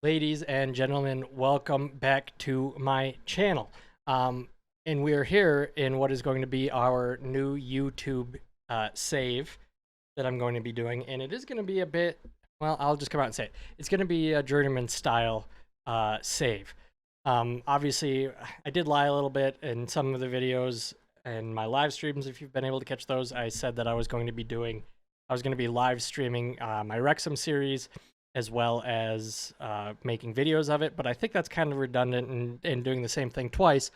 Ladies and gentlemen, welcome back to my channel. And we are here in what is going to be our new YouTube save that I'm going to be doing. And it is going to be a bit, well, I'll just come out and say it. It's going to be a journeyman style save. Obviously, I did lie a little bit in some of the videos and my live streams. If you've been able to catch those, I said that I was going to be live streaming my Wrexham series as well as making videos of it, but I think that's kind of redundant and doing the same thing twice.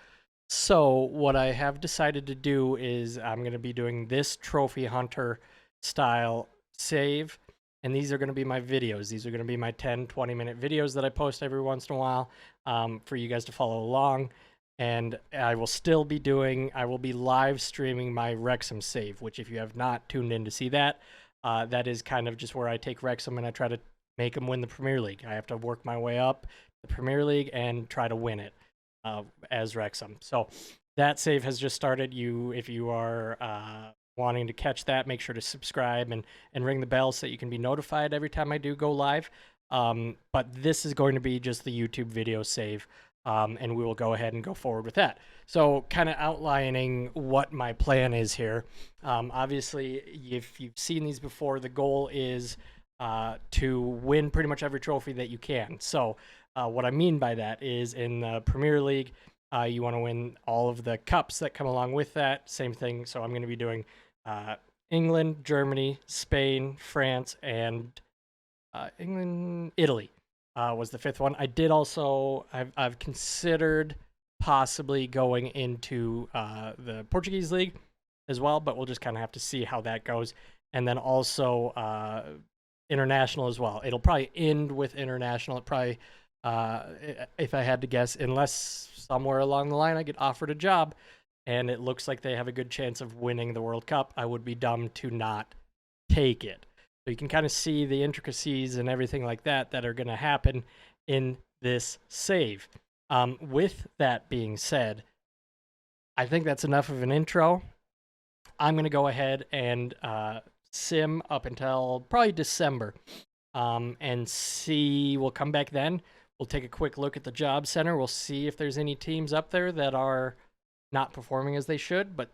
So what I have decided to do is I'm going to be doing this trophy hunter style save, and these are going to be my videos. These are going to be my 10, 20-minute videos that I post every once in a while for you guys to follow along. And I will be live streaming my Wrexham save, which if you have not tuned in to see that, that is kind of just where I take Wrexham and I try to make them win the Premier League. I have to work my way up the Premier League and try to win it as Wrexham. So that save has just started. If you are wanting to catch that, make sure to subscribe and ring the bell so that you can be notified every time I do go live. But this is going to be just the YouTube video save, and we will go ahead and go forward with that. So kind of outlining what my plan is here. Obviously, if you've seen these before, the goal is to win pretty much every trophy that you can. So what I mean by that is in the Premier League, you want to win all of the cups that come along with that. Same thing. So I'm going to be doing England, Germany, Spain, France, and Italy was the fifth one. I did also, I've considered possibly going into the Portuguese league as well, but we'll just kind of have to see how that goes. And then also international as well. It'll probably end with international. It probably, if I had to guess, unless somewhere along the line I get offered a job and it looks like they have a good chance of winning the World Cup, I would be dumb to not take it. So you can kind of see the intricacies and everything like that that are going to happen in this save. With that being said, I think that's enough of an intro. I'm going to go ahead and sim up until probably December and see. We'll come back then. We'll take a quick look at the job center. We'll see if there's any teams up there that are not performing as they should, but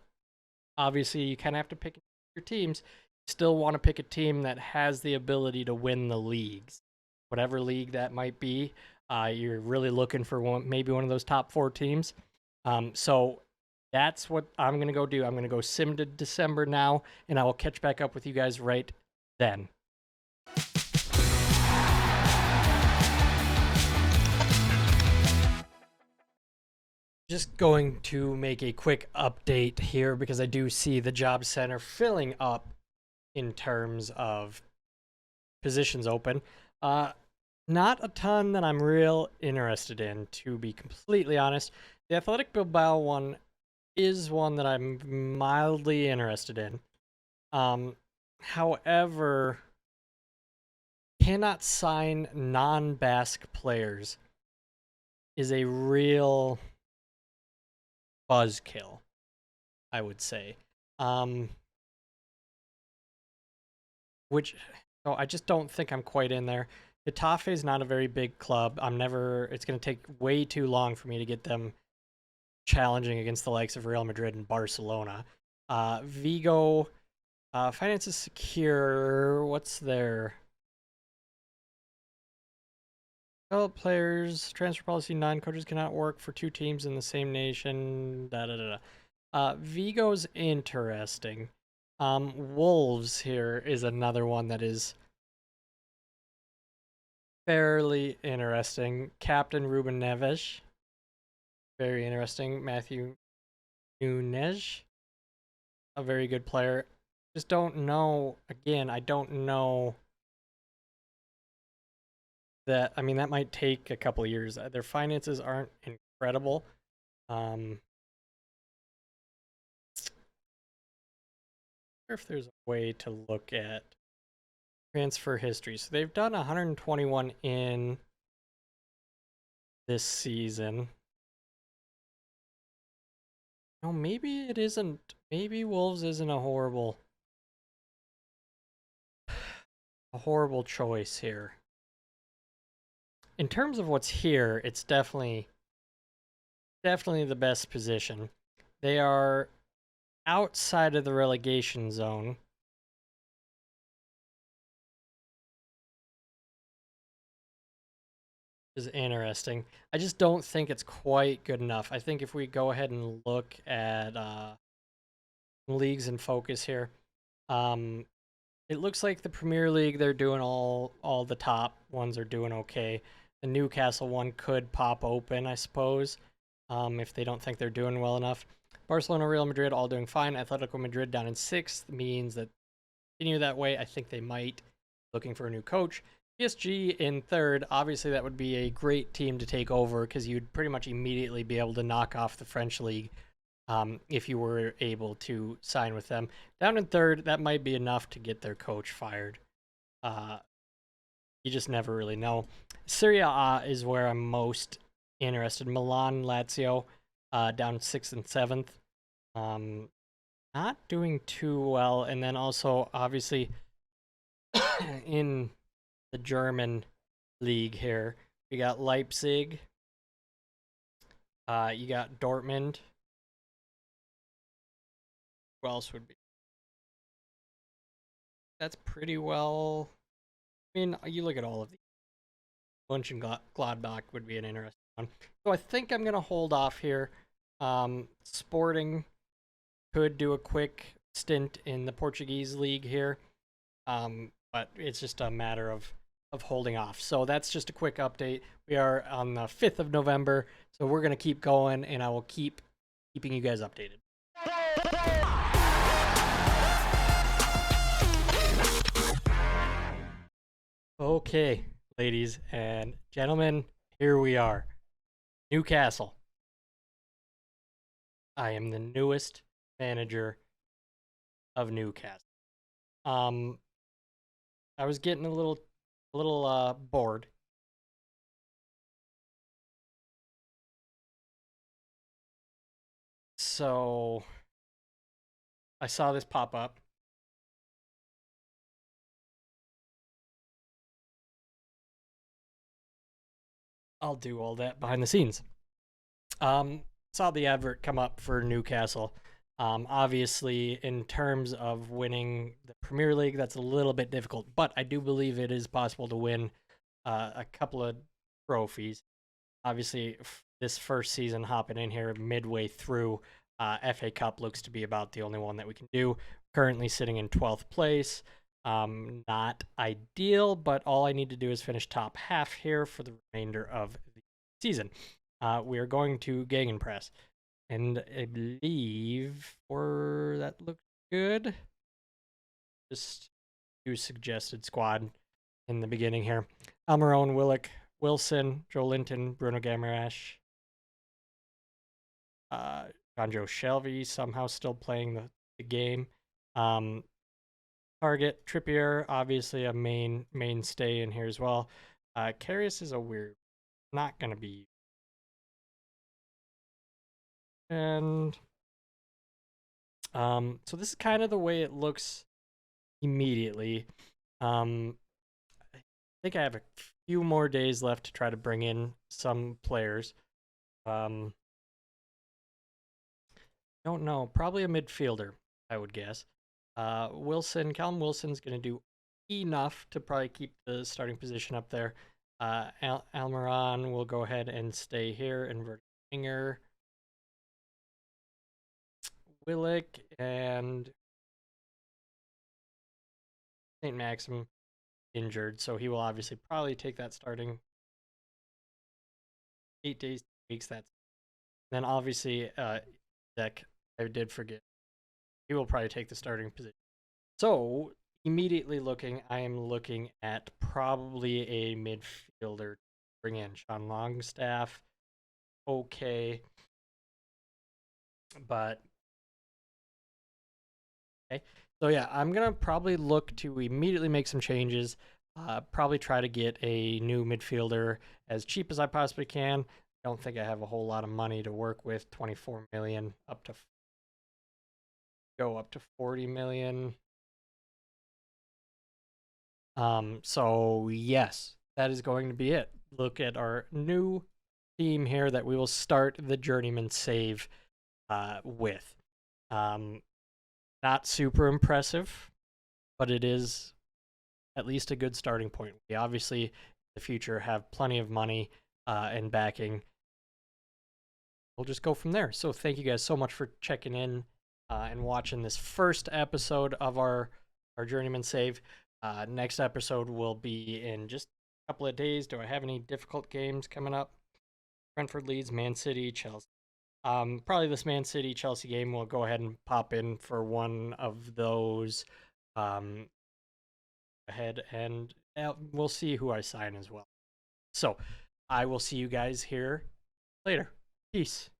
obviously you kind of have to pick your teams. You still want to pick a team that has the ability to win the leagues, whatever league that might be. You're really looking for maybe one of those top four teams. So that's what I'm going to go do. I'm going to go sim to December now, and I will catch back up with you guys right then. Just going to make a quick update here because I do see the job center filling up in terms of positions open. Not a ton that I'm real interested in, to be completely honest. The Athletic Bilbao one is one that I'm mildly interested in. However, cannot sign non-Basque players is a real buzzkill, I would say. So I just don't think I'm quite in there. Getafe is not a very big club. It's going to take way too long for me to get them challenging against the likes of Real Madrid and Barcelona. Vigo, finances secure. What's their develop players? Transfer policy: non-coaches cannot work for two teams in the same nation. Vigo's interesting. Wolves here is another one that is fairly interesting. Captain Ruben Neves, very interesting. Matthew Nunes, a very good player. Just don't know. Again, I don't know that. I mean, that might take a couple of years. Their finances aren't incredible. If there's a way to look at transfer history. So they've done 121 in this season. No, maybe it isn't. Maybe Wolves isn't a horrible choice here. in terms of what's here, it's definitely the best position. They are outside of the relegation zone. Is interesting. I just don't think it's quite good enough. I think if we go ahead and look at leagues in focus here, um, it looks like the Premier League, they're doing all the top ones are doing okay. The Newcastle one could pop open, I suppose, if they don't think they're doing well enough. Barcelona, Real Madrid, all doing fine. Atletico Madrid down in sixth means that continue that way. I think they might looking for a new coach. PSG in third. Obviously, that would be a great team to take over because you'd pretty much immediately be able to knock off the French league if you were able to sign with them. Down in third, that might be enough to get their coach fired. Uh, you just never really know. Serie A is where I'm most interested. Milan, Lazio, down sixth and seventh. Not doing too well. And then also, obviously, in the German league here, you got Leipzig. You got Dortmund. Who else would be? That's pretty well. I mean, you look at all of these. Bunch and Gladbach would be an interesting one. So I think I'm going to hold off here. Sporting could do a quick stint in the Portuguese league here, but it's just a matter of holding off. So that's just a quick update. We are on the 5th of November, so we're going to keep going, and I will keep keeping you guys updated. Okay, ladies and gentlemen, here we are. Newcastle. I am the newest manager of Newcastle. I was getting a little bored. So I saw this pop up. I'll do all that behind the scenes. Saw the advert come up for Newcastle. Obviously, in terms of winning the Premier League, that's a little bit difficult, but I do believe it is possible to win a couple of trophies. Obviously, this first season hopping in here midway through, FA Cup looks to be about the only one that we can do. Currently sitting in 12th place. Not ideal, but all I need to do is finish top half here for the remainder of the season. We are going to Gegenpress. And I believe that looks good. Just do suggested squad in the beginning here. Almiron, Willock, Wilson, Joe Linton, Bruno Gamarash, Jonjo Shelvey somehow still playing the game. Target, Trippier, obviously a mainstay in here as well. Karius is a weird, not going to be. And so this is kind of the way it looks immediately. I think I have a few more days left to try to bring in some players. Don't know. Probably a midfielder, I would guess. Callum Wilson's going to do enough to probably keep the starting position up there. Almiron will go ahead and stay here. Inverted winger. Willock and St. Maxim injured, so he will obviously probably take that starting 8 days, 2 weeks. That's then obviously Zek. I did forget. He will probably take the starting position. So immediately I am looking at probably a midfielder to bring in. Sean Longstaff, okay, but okay. So yeah, I'm gonna probably look to immediately make some changes. Probably try to get a new midfielder as cheap as I possibly can. Don't think I have a whole lot of money to work with. 24 million up to 40 million. So yes, that is going to be it. look at our new theme here that we will start the Journeyman save with. Not super impressive, but it is at least a good starting point. We obviously, in the future, have plenty of money and backing. We'll just go from there. So thank you guys so much for checking in and watching this first episode of our Journeyman save. Next episode will be in just a couple of days. Do I have any difficult games coming up? Brentford, Leeds, Man City, Chelsea. Probably this Man City Chelsea game. We'll go ahead and pop in for one of those ahead, and we'll see who I sign as well. So I will see you guys here later. Peace.